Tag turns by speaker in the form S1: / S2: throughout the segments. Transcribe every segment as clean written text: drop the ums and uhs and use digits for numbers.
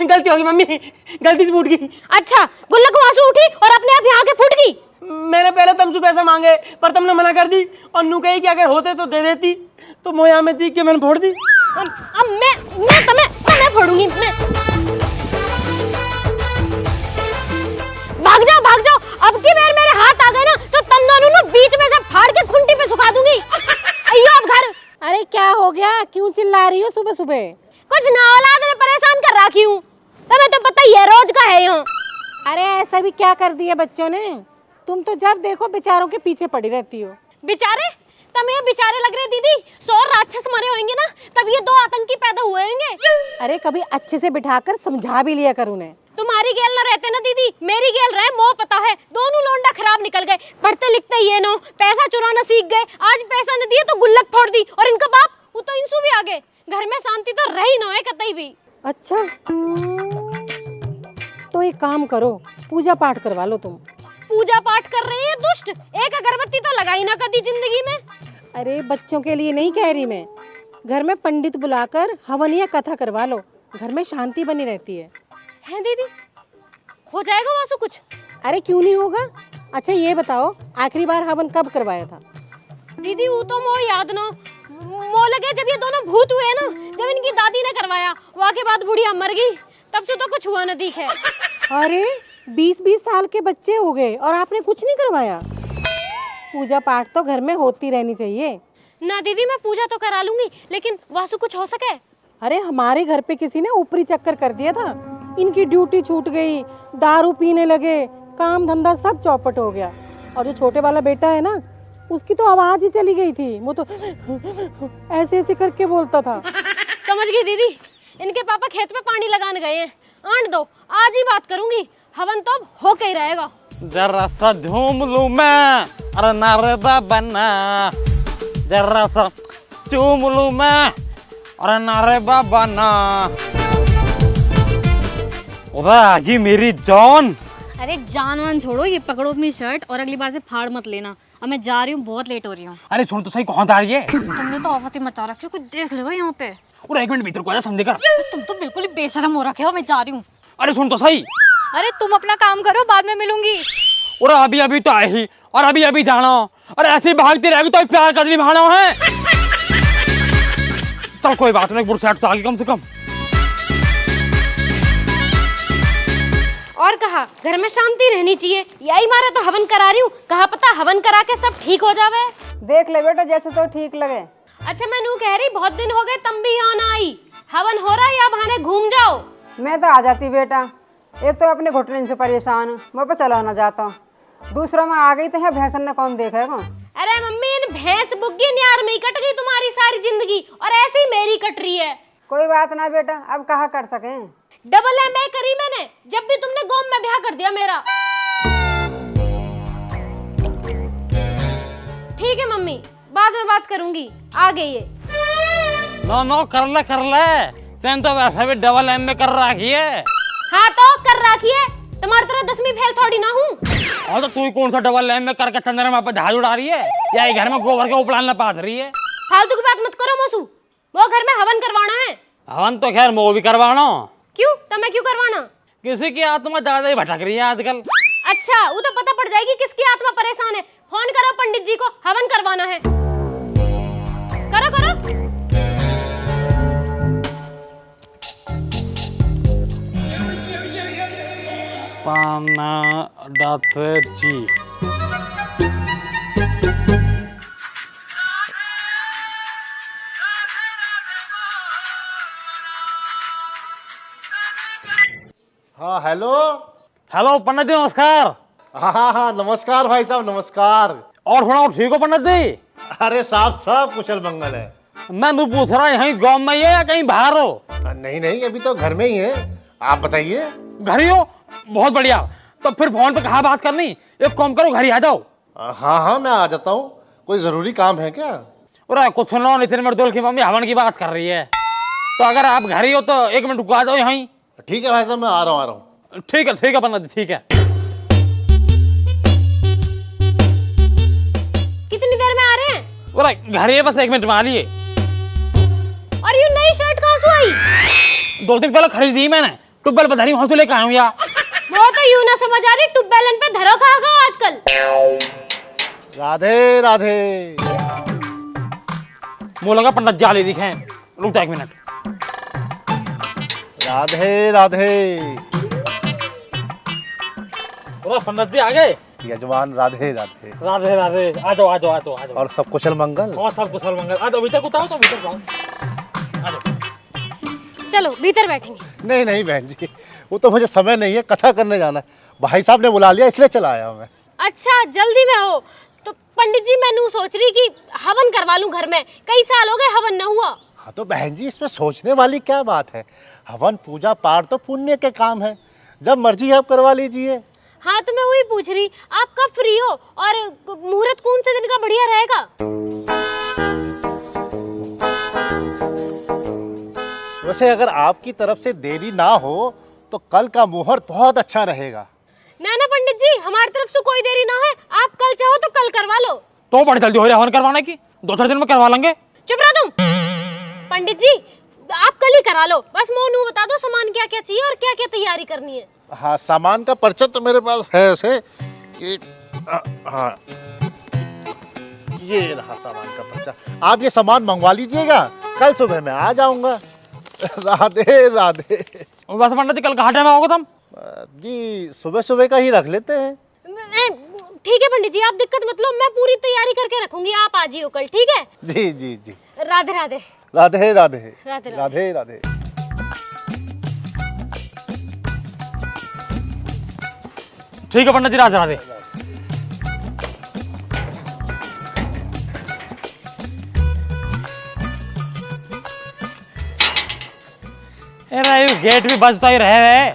S1: गलती होगी मम्मी, गलती से फूट गई।
S2: अच्छा, गुल्लक वहां से उठी और अपने आप यहाँ के फूट गई।
S1: मैंने पहले तुमसे पैसा मांगे पर तुमने मना कर दी और नू कही कि अगर होते तो दे देती, तो मोया में थी कि मैंने फोड़ दी।
S2: अब मैं तुम्हें फोड़ूंगी। मैं भाग जाओ। अब की बार मेरे हाथ आ गए ना तो तुम दोनों ना बीच में से फाड़ के खुंटी पे सुखा दूंगी। अयो अब घर।
S3: अरे क्या हो गया, क्यों चिल्ला रही हो सुबह सुबह?
S2: कुछ ना, औलाद ने परेशान कर रखी हूँ, तुम्हें तो पता ही है रोज का है यहाँ।
S3: अरे ऐसा भी क्या कर दिया बच्चों ने? तुम तो जब देखो बेचारों के पीछे पड़ी रहती हो।
S2: बेचारे? तुम ये बेचारे लग रहे दीदी, 100 राक्षस मरे होंगे ना तब ये 2 आतंकी पैदा हुए होंगे।
S3: अरे कभी अच्छे से बिठाकर समझा भी लिया कर उन्हें।
S2: तुम्हारी गेल न रहते ना दीदी, मेरी गेल रहे, मोह पता है। दोनों लोंडा खराब निकल गए, पढ़ते लिखते ये नो, पैसा चुराना सीख गए। आज पैसा न दिए तो गुल्लक फोड़ दी, और इनका बाप वो तो इंसू भी आ गए। घर में शांति तो रही न है कतई भी।
S3: अच्छा, तो एक काम करो, पूजा पाठ करवा लो तुम।
S2: पूजा पाठ कर रही है दुष्ट, एक अगरबत्ती तो लगाई ना कभी जिंदगी में।
S3: अरे बच्चों के लिए नहीं कह रही मैं, घर में पंडित बुलाकर हवन या कथा करवा लो, घर में शांति बनी रहती है।
S2: हैं दीदी, हो जाएगा वहाँ से कुछ?
S3: अरे क्यों नहीं होगा। अच्छा ये बताओ, आखिरी बार हवन कब करवाया था?
S2: दीदी वो तो मोह याद ना, मोह लगे जब ये दोनों भूत हुए ना, जब इनकी दादी ने करवाया, वहाँ के बाद बुढ़िया मर गई, तब से तो कुछ हुआ न दिखे।
S3: अरे 20-20 साल के बच्चे हो गए और आपने कुछ नहीं करवाया? पूजा पाठ तो घर में होती रहनी चाहिए
S2: ना दीदी। मैं पूजा तो करा लूंगी, लेकिन वासु कुछ हो सके?
S3: अरे हमारे घर पे किसी ने ऊपरी चक्कर कर दिया था, इनकी ड्यूटी छूट गई, दारू पीने लगे, काम धंधा सब चौपट हो गया। और जो छोटे वाला बेटा है ना, उसकी तो आवाज ही चली गई थी, वो तो ऐसे ऐसे करके बोलता था।
S2: समझ गई दीदी, इनके पापा खेत में पानी लगाने गए हैं। आंट दो, आज ही बात करूंगी, हवन तो अब होके ही रहेगा।
S4: जरा सा झूम लूं मैं, अरे नारदा बना, जरा सा चूम लूं मैं, अरे नारदा बना। उधर आगी मेरी जान।
S5: अरे जान वान छोड़ो, ये पकड़ो अपनी शर्ट और अगली बार से फाड़ मत लेना। अब मैं जा रही हूँ, बहुत लेट हो रही हूँ।
S4: अरे सुन तो सही, कौन आ रही है?
S5: तुमने तो आफत ही मचा रखी है, कोई देख लेगा यहाँ पे।
S4: और 1 मिनट भीतर को आजा, समझे कर।
S5: तुम तो बिल्कुल ही बेशरम हो रखे हो, मैं जा रही हूँ।
S4: अरे सुन तो सही।
S5: अरे तुम अपना काम करो, बाद में मिलूंगी।
S4: और अभी अभी तो आई ही और अभी अभी जाना। अरे ऐसे ही भागती रहेगी तो प्यार कर निभाना है। चल कोई बात नहीं, बुरसेट से आगे कम से कम।
S2: और कहा घर में शांति रहनी चाहिए, यही मारे तो हवन करा रही हूँ, कहा पता हवन करा के सब ठीक हो जावे।
S3: देख ले बेटा, जैसे तो ठीक लगे।
S2: अच्छा मैं नू कह रही, बहुत दिन हो गए तुम भी यहाँ ना आई, हवन हो रहा है या बहाने घूम जाओ?
S6: मैं तो आ जाती बेटा, एक तो अपने घुटने से परेशान हूँ, मैं पे चला ना जाता हूँ, दूसरा मैं आ गई तो यहाँ भैंसन ने कौन देखेगा।
S2: अरे मम्मी, इन भैंस बुग्गी न्यार में ही कट गई तुम्हारी सारी जिंदगी, और ऐसे ही मेरी कट रही है।
S6: कोई बात ना बेटा, अब कहाँ कर सके।
S2: डबल MA करी मैंने, जब भी तुमने गोम में ब्याह कर दिया मेरा। ठीक है मम्मी, बाद में बात करूंगी, आ गई है।
S4: नो कर ले, तेन तो वैसे भी डबल MA कर रखी है।
S2: हाँ तो कर रखी है, तुम्हारी तरह 10वीं फेल थोड़ी ना हूँ।
S4: और तो तू कौन सा डबल MA करके चंद्रमा पे झाड़ उड़ा रही है, या घर में गोबर के उपलान न पास रही है?
S2: फालतू की बात मत करो मौसू, वो घर में हवन करवाना है।
S4: हवन तो खैर वो भी करवाना।
S2: क्यों? तुम्हें क्यों करवाना?
S4: किसी की आत्मा ज्यादा ही भटक रही है आजकल।
S2: अच्छा, वो तो पता पड़ जाएगी किसकी आत्मा परेशान है। फोन करो पंडित जी को, हवन करवाना है। करो करो।
S4: पाना दात जी।
S7: हाँ हेलो।
S4: हेलो पंडित जी, नमस्कार।
S7: हाँ नमस्कार भाई साहब, नमस्कार।
S4: और सुनाओ, ठीक हो पंडित जी?
S7: अरे साहब सब कुशल मंगल है।
S4: मैं तो पूछ रहा यहीं गांव में ही है या कहीं बाहर हो?
S7: नहीं अभी तो घर में ही है, आप बताइए।
S4: घर ही हो? बहुत बढ़िया। तो फिर फोन पे कहाँ बात करनी, एक काम करो घर ही आ जाओ।
S7: हाँ मैं आ जाता हूँ, कोई जरूरी काम है क्या?
S4: अरे कुछ सुनो, नितिन मर्दुल की मम्मी हवन की बात कर रही है, तो अगर आप घर ही हो तो 1 मिनट रुको, आ जाओ यहीं।
S7: ठीक है भाई साहब, मैं आ रहा हूँ।
S4: ठीक है पंडित जी, ठीक है।
S2: कितनी देर में आ रहे हैं?
S4: अरे घर ही है, बस 1 मिनट में आ लिए।
S2: और ये नई शर्ट कहाँ से आई?
S4: 2 दिन पहले खरीदी मैंने, ट्यूबवेल पर धरी वहां से लेकर आया हूँ यार।
S2: वो तो यूं ना समझ आ रही, ट्यूबवेल पे धरो कहाँ गो आजकल।
S7: राधे राधे।
S4: मुँह लगा पंडित जाले दिखे। रुक जा 1 मिनट।
S7: राधे राधे।
S4: पंडित जी आ गए।
S7: यजमान राधे राधे।
S4: राधे राधे। आ जाओ आ जाओ आ जाओ आ जाओ।
S7: और सब कुशल मंगल?
S4: और सब कुशल मंगल। आ जाओ भीतर को उतारो, तो भीतर जाओ। आ जाओ।
S2: चलो भीतर बैठेंगे।
S7: नहीं नहीं बहन जी, वो तो मुझे समय नहीं है, कथा करने जाना है। भाई साहब ने बुला लिया इसलिए चला आया मैं।
S2: अच्छा जल्दी में हो तो पंडित जी, मैं सोच रही कि हवन करवा लूं घर में, कई साल हो गए हवन न हुआ।
S7: हाँ तो बहन जी, इसमें सोचने वाली क्या बात है? हवन पूजा पाठ तो पुण्य के काम है, जब मर्जी आप करवा लीजिए।
S2: हाँ तो मैं वही पूछ रही, आप कब फ्री हो और मुहूर्त कौन से दिन का बढ़िया रहेगा?
S7: वैसे अगर आपकी तरफ से देरी ना हो तो कल का मुहूर्त बहुत अच्छा रहेगा।
S2: ना पंडित जी, हमारी तरफ से कोई देरी ना है, आप कल चाहो तो कल करवा लो।
S4: तो बड़ी जल्दी हो रही है हवन करवाने की, 2-4 दिन में करवा लेंगे।
S2: चुप रहो तुम। पंडित जी आप कल ही करा लो, बस मोनू बता दो सामान क्या क्या चाहिए और क्या क्या तैयारी करनी है।
S7: हाँ, सामान का पर्चा तो मेरे पास है ऐसे कि हाँ, ये रहा सामान का पर्चा। आप ये सामान मंगवा लीजिएगा, कल सुबह मैं आ जाऊंगा। राधे राधे।
S4: बस पंडित जी कल कहाँ टाइम आओगे तुम?
S7: जी सुबह सुबह का ही रख लेते हैं।
S2: ठीक है पंडित जी, आप दिक्कत मत लो, मैं पूरी तैयारी करके रखूंगी, आप आ जियो कल, ठीक है?
S7: जी जी जी।
S2: राधे राधे।
S7: राधे राधे।
S2: राधे
S7: राधे राधे।
S4: ठीक है पंडित जी, राधे राधे। अरे गेट भी बजता ही रहे।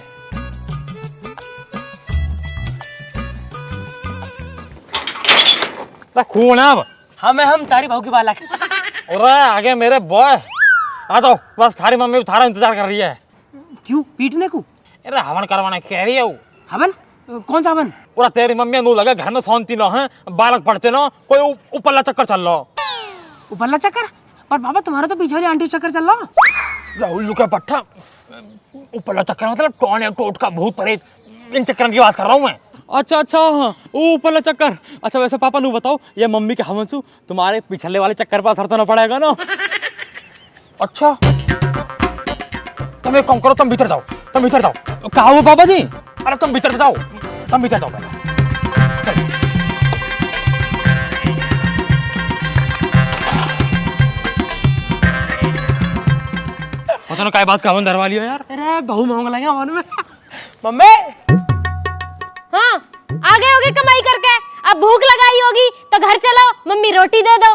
S4: खून है अब।
S1: हम तारी भाव की बालक।
S4: अरे आगे मेरे बॉय आ जाओ, बस थारी मम्मी थारा इंतजार कर रही है।
S1: क्यों पीटने को?
S4: अरे हवन करवाने कह रही है वो।
S1: हवन? कौन सा हवन?
S4: पूरा तेरी मम्मी नू लगा घर में शांति ना है, बालक पढ़ते ना, कोई ऊपरला चक्कर चल रहा।
S1: ऊपरला चक्कर? पर बाबा तुम्हारा तो पीछे वाली आंटी चक्कर चल रहा।
S4: राहुल का पट्टा। ऊपरला चक्कर मतलब टोन टोट का भूत प्रेत, इन चक्कर की बात कर रहा हूँ मैं। अच्छा अच्छा हाँ, ऊपरला चक्कर। अच्छा वैसे पापा नू बताओ, ये मम्मी के हवन से तुम्हारे पिछले वाले चक्कर पर असर तो ना पड़ेगा ना? अच्छा तुम एक काम करो, तुम भीतर जाओ, तुम भीतर जाओ। कहा हो पापा जी? अरे तुम भीतर जाओ, तुम भीतर जाओ। पता ना क्या बात का हवन धरवा लिया यार।
S1: अरे बहु मांग लगे हवन में। मम्मी
S2: हाँ आ गए होगे कमाई करके, अब भूख लगाई होगी तो घर चलो, मम्मी रोटी दे दो।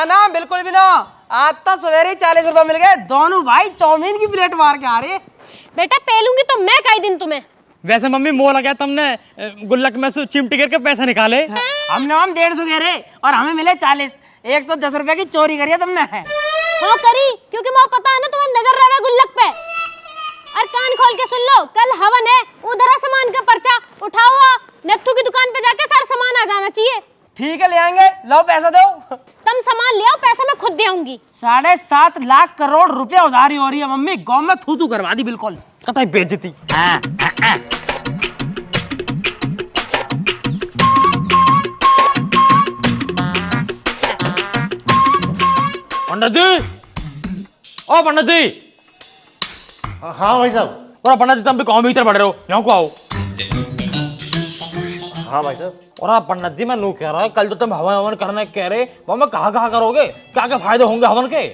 S1: ना बिल्कुल भी ना, आज तो सवेरे 40 रुपए मिल गए, दोनों भाई चाउमीन की प्लेट मार के आ रहे।
S2: बेटा पेलूंगी तो मैं कई दिन तुम्हें।
S4: वैसे मम्मी मोह लगा तुमने गुल्लक में से चिमटी करके पैसा निकाले।
S1: हमने हम 150 कह रहे और हमें मिले 40। 110 रुपए की चोरी करी है तुमने।
S2: हाँ करी, क्योंकि मुझे पता है ना तुम्हें नजर रहा है गुल्लक पे। और कान खोल के सुन लो, कल हवन है, उधर सामान का पर्चा उठाओ, नत्थू की दुकान पे जाके सारा सामान आ जाना चाहिए।
S1: ठीक है ले आएंगे, लो पैसा दो।
S2: तुम सामान ले आओ, पैसा मैं खुद दे आऊंगी।
S1: 7.5 लाख करोड़ रुपए उधारी हो रही है मम्मी, गांव में थू करवा दी बिल्कुल।
S4: कतई बेइज्जती। पंडित जी, ओ पंडित जी।
S7: हाँ भाई साहब।
S4: और पंडित जी तुम भी कौन भीतर बढ़ रहे हो, यहाँ को आओ।
S7: हाँ भाई साहब।
S4: और पंडित जी मैं नू कह रहा है, कल तो तुम हवन करने कह रहे, वो मैं कहाँ करोगे, क्या क्या फायदे होंगे हवन के?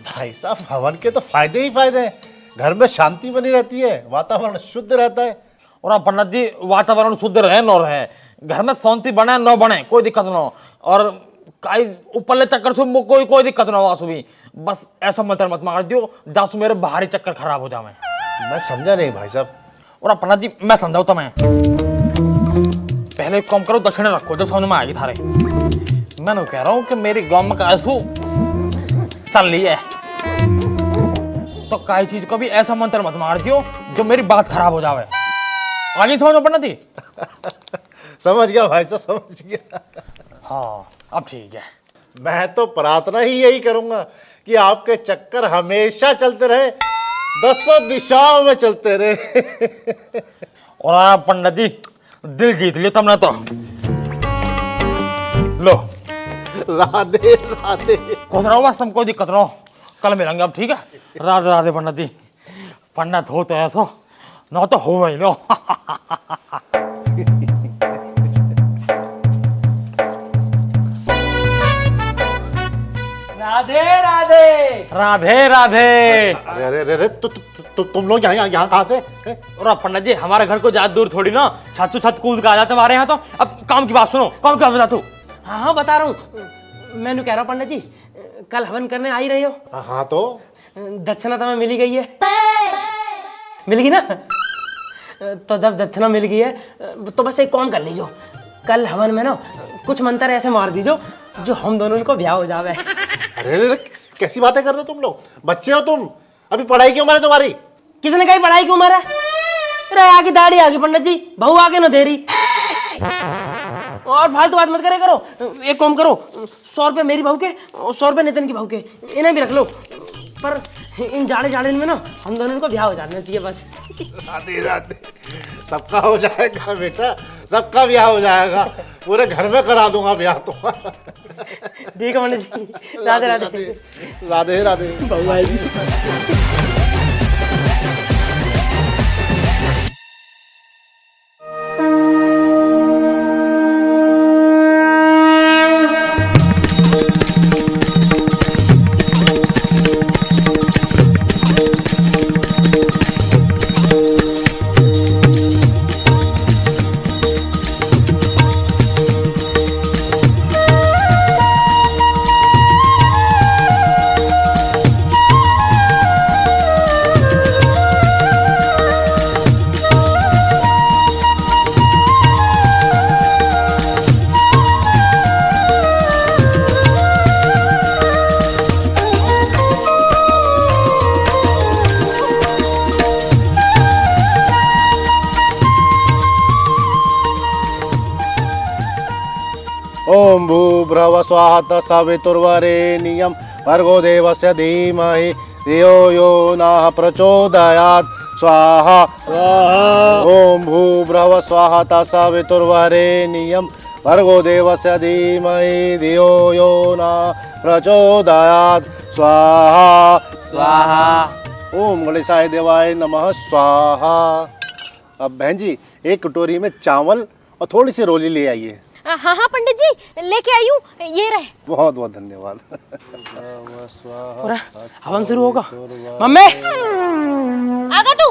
S7: भाई साहब हवन के तो फायदे ही फायदे हैं, घर में शांति बनी रहती है, वातावरण शुद्ध रहता है।
S4: और पंडित जी वातावरण शुद्ध रहे न रहे, घर में शांति बने न बने, कोई दिक्कत ना हो। और ऊपरले चक्कर से कोई दिक्कत ना हो आंसू भी, बस ऐसा मंत्र मत मार दियो जासू मेरे बाहरी चक्कर खराब हो जाए।
S7: मैं समझा नहीं भाई साहब।
S4: और पंडित जी मैं समझाऊ तो मैं पहले एक काम करो, दक्षिण रखो जब समझ में आएगी थारे। मैं तो कह रहा हूँ कि मेरी गांव में कैसू चल रही है, तो काई चीज को भी ऐसा मंत्र मत मार दियो जो मेरी बात खराब हो जावे। आगे समझो पंडित जी।
S7: समझ गया भाई साहब, समझ गया।
S4: हाँ अब ठीक है।
S7: मैं तो प्रार्थना ही यही करूंगा कि आपके चक्कर हमेशा चलते रहे, दसों दिशाओं में चलते रहे।
S4: और पंडित जी दिल जीत लिया तुमने तो। लो
S7: राधे राधे।
S4: खुश रहो, बस तुम कोई दिक्कत ना हो, कल मिलेंगे अब, ठीक है? राधे राधे पंडित जी। पंडित हो तो ऐसा ना तो हो वही लो।
S1: राधे राधे।
S4: राधे राधे।
S7: अरे अरे अरे तुम लोग यहाँ कहाँ से?
S4: और पंडित जी हमारे घर को ज्यादा दूर थोड़ी ना, छत से छत कूद के आ जाते हमारे यहाँ तो। अब काम की बात सुनो, काम की बात बता तू।
S1: हाँ हाँ बता रहा हूँ, मैंने कह रहा हूँ पंडित जी, कल हवन करने आ ही रही हो?
S7: हाँ तो
S1: दक्षिणा तुम्हें मिली गई है, मिल गई ना? तो जब दक्षिणा मिल गई है तो बस एक काम कर लीजिए, कल हवन में ना कुछ मंत्र ऐसे मार दीजिए जो हम दोनों को ब्याह हो जावे।
S7: अरे अरे कैसी बातें कर रहे हो तुम लोग? बच्चे हो तुम, अभी पढ़ाई की उम्र है तुम्हारी।
S1: किसने कही पढ़ाई की उम्र है? अरे आगे दाढ़ी आगे पंडित जी, बहू आगे ना दे रही। और फालतू बात मत करे करो, एक काम करो, 100 रुपये मेरी बहू के और 100 रुपये नितिन की बहू के, इन्हें भी रख लो। पर इन जाड़े में ना हम दोनों को ब्याह हो जाना चाहिए बस।
S7: राधे राधे। सबका हो जाएगा बेटा, सबका ब्याह हो जाएगा, पूरे घर में करा दूंगा ब्याह तो।
S1: ठीक है पंडित जी, राधे राधे।
S7: राधे राधे।
S1: बहू आएगी।
S7: ओम भूर्भुवः स्वः सवितुर्वरेण्यं भर्गो देवस्य धीमहि धियो यो नः प्रचोदयात् स्वाहा। ओम भूर्भुवः स्वः सवितुर्वरेण्यं भर्गो देवस्य धीमहि धियो यो नः प्रचोदयात् स्वाहा स्वाहा। ओम गणेशाय देवाय नमः स्वाहा। अब बहन जी एक कटोरी में चावल और थोड़ी सी रोली ले आइए।
S2: हाँ हाँ पंडित जी लेके आई हूँ, ये रहे।
S7: बहुत बहुत धन्यवाद।
S1: और हवन शुरू होगा। मम्मी
S2: आगा तू,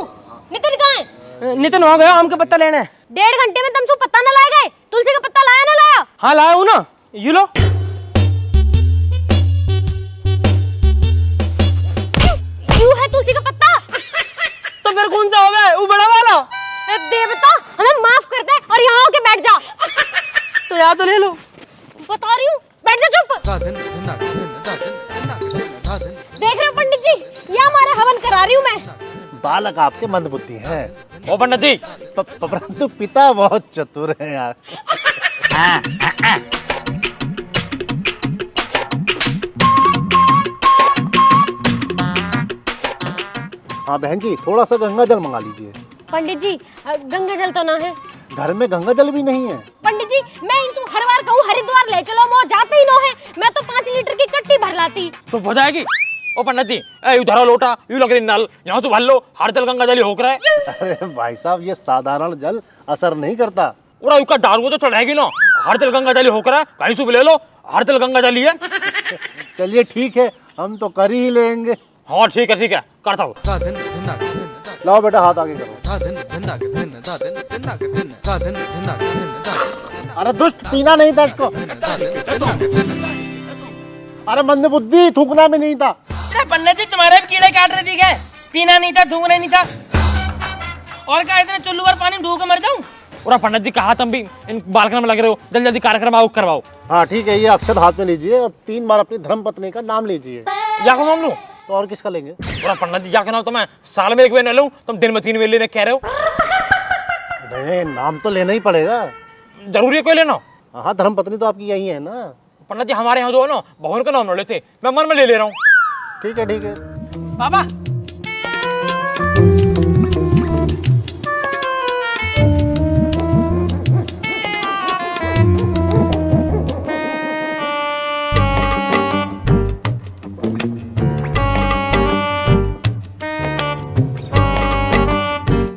S2: नितिन कहाँ है?
S1: नितिन हो गया, आम का पत्ता लेना है।
S2: 1.5 घंटे में तुमसे पत्ता न लाए गए? तुलसी का पत्ता लाया ना लाया?
S1: हाँ लाया हूँ ना, ये लो।
S2: क्यों है तुलसी का पत्ता?
S1: तो फिर कौन सा हो गया? वो बड़ा वाला।
S2: देवता हमें माफ कर दे और यहाँ आके बैठ जा।
S1: तो यहाँ तो ले लो।
S2: बता रही हूँ, बैठ जा चुप। देख रहे हो पंडित जी, ये हमारे हवन करा रही हूँ मैं।
S7: बालक आपके मंदबुद्धि हैं।
S4: ओ पंडित जी
S7: परंतु पिता बहुत चतुर हैं यार। हाँ बहन जी थोड़ा सा गंगा जल मंगा लीजिए।
S2: पंडित जी गंगा जल तो ना है।
S7: घर में गंगा जल भी नहीं है।
S2: पंडित जी मैं इनको हर बार कहूँ हरिद्वार ले चलो, वो जाते ही नो है। मैं तो 5 लीटर की कट्टी भर लाती।
S4: तो हो जाएगी। ओ पंडित जी उधर लोटा, यू लग रही नल, यहाँ से भर लो, हर जल गंगा जल हो रहा है।
S7: अरे भाई साहब ये साधारण जल असर नहीं करता।
S4: और उसका दारू तो चढ़ाएगी ना, हर जल गंगा जल हो रहा है, कहीं से भी ले लो, हर जल गंगा जल ही है।
S7: चलिए ठीक है, हम तो कर ही लेंगे।
S4: हाँ ठीक है करता हूँ।
S7: लाओ बेटा हाथ आगे करो। अरे दुष्ट पीना नहीं था इसको। अरे मंदबुद्धि थूकना भी नहीं था।
S1: अरे पंडित जी तुम्हारे भी कीड़े काट रहे थे, पीना नहीं था, थूकना नहीं था। और क्या इतने चुल्लू पर पानी ढूक मर जाऊं?
S4: और पंडित जी कहा तुम भी इन बालकन में लगे रहो, जल्दी जल्दी कार्यक्रम आओ करवाओ।
S7: हाँ ठीक है, ये अक्षत हाथ में लीजिए और 3 बार अपनी धर्म पत्नी का नाम लीजिए।
S4: जाकर नाम लूं?
S7: तो और किसका लेंगे?
S4: और पंडित जी जाकर नाम तो मैं साल में 1 बार न लूं, तुम दिन में 3 बार लेने कह रहे हो।
S7: नहीं नाम तो लेना ही पड़ेगा।
S4: जरूरी है कोई लेना?
S7: हाँ धर्म पत्नी तो आपकी यही है ना।
S4: पंडित जी हमारे यहाँ जो है ना बहुन का नाम न लेते, मैं मन में ले रहा हूँ।
S7: ठीक है
S1: पापा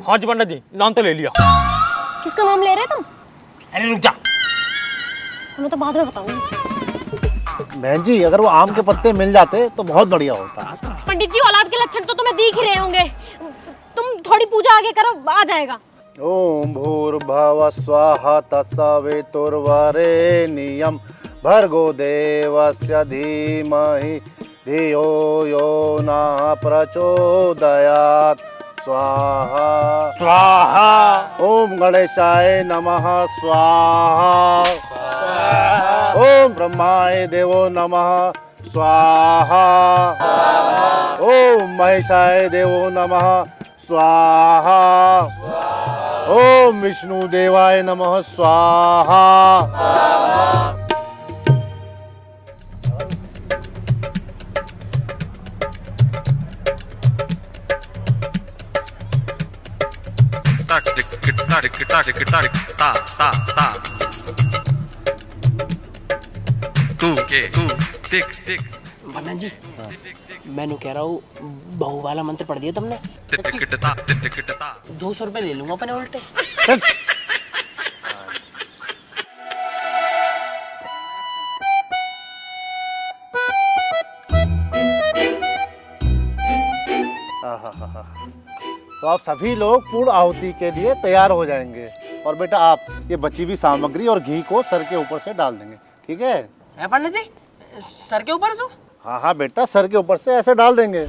S4: हाँ जी पंडित जी, नाम तो ले लिया।
S2: किसका नाम ले रहे तुम?
S4: अरे रुक जा।
S2: हमें तो बाद में बताऊंगी।
S7: बहन जी, अगर वो आम के पत्ते मिल जाते तो बहुत बढ़िया होता।
S2: पंडित जी, औलाद के लक्षण तो तुम्हें दिख ही रहे होंगे। तुम थोड़ी पूजा आगे करो, आ जाएगा।
S7: ओम भूर्भुवः स्वाहा तत्सवितुर्वरेण्यं भर्गो देवस्य धीमहि धियो यो न प्रचोदयात् स्वाहा
S4: स्वाहा।
S7: ओम गणेशाय नमः स्वाहा ओम ब्रह्माय देवो नमः स्वाहा ओम महेशाय देवो नमः स्वाहा ओम विष्णु देवाय नमः स्वाहा।
S1: वरना जी, मैंने कह रहा हूँ बहू वाला मंत्र पढ़ दिया तुमने। 200 रुपए ले लूंगा अपने उल्टे।
S7: तो आप सभी लोग पूर्ण आहुति के लिए तैयार हो जाएंगे और बेटा आप ये बची हुई सामग्री और घी को सर के ऊपर से डाल देंगे, ठीक है?
S1: पंडित जी, सर के ऊपर से?
S7: हाँ हाँ बेटा, सर के ऊपर से ऐसे डाल देंगे।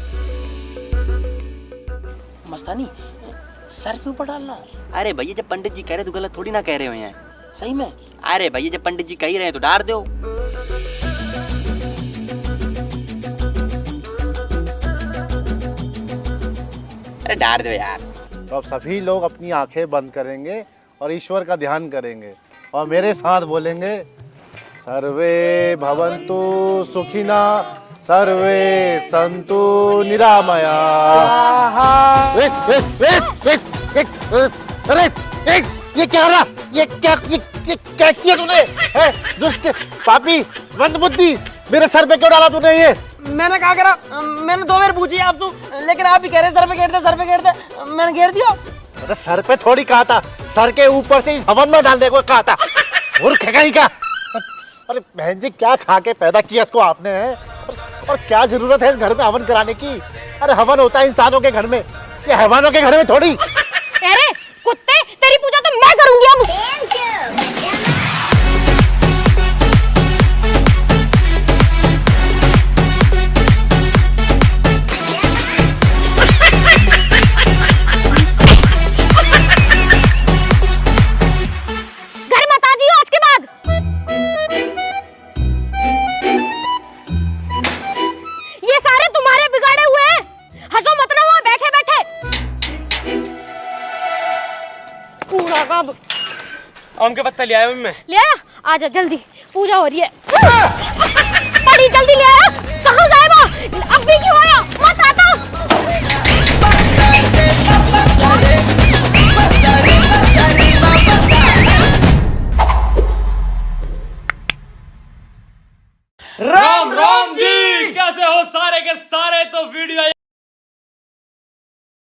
S1: मस्तानी, सर के ऊपर डालना?
S8: अरे भैया जब पंडित जी कह रहे तो गलत थोड़ी ना कह रहे हो यहाँ।
S1: सही में?
S8: अरे भैया जब पंडित जी कह ही रहे हैं तो डाल दो। अरे डाल दो यार।
S7: तो अब सभी लोग अपनी आंखें बंद करेंगे और ईश्वर का ध्यान करेंगे और मेरे साथ बोलेंगे, सर्वे भवन्तु सुखिना सर्वे सन्तु निरामया। अरे ये क्या रहा? ये क्या किया तूने? दुष्ट पापी मंदबुद्धि, मेरे सर पे क्यों डाला तूने ये?
S1: मैंने क्या करा? मैंने 2 बार पूछी आपसे, लेकिन आप ही कह रहे सर पे घेर दे, मैंने घेर दिया।
S7: अरे सर पे थोड़ी कहा था, सर के ऊपर से इस हवन में डाल दे को कहा था। मूर्ख है का? अरे बहन जी, क्या खा के पैदा किया इसको आपने है? और क्या जरूरत है इस घर में हवन कराने की? अरे हवन होता है इंसानों के घर में, ये हैवानों के घर में थोड़ी।
S2: अरे कुत्ते, तेरी पूजा तो मैं करूंगी अब। घर मत आ जियो आज के बाद। ये सारे तुम्हारे बिगाड़े हुए हैं। हंसो मत ना वहां बैठे बैठे। पूरा कब
S4: आम के पत्ता ले आया मैं।
S2: ले आया? आजा जल्दी, पूजा हो रही है। बड़ी जल्दी ले आया। कहाँ गायब हो? अब भी क्यों आया? मत आता।
S4: राम राम जी, कैसे हो सारे के सारे? तो वीडियो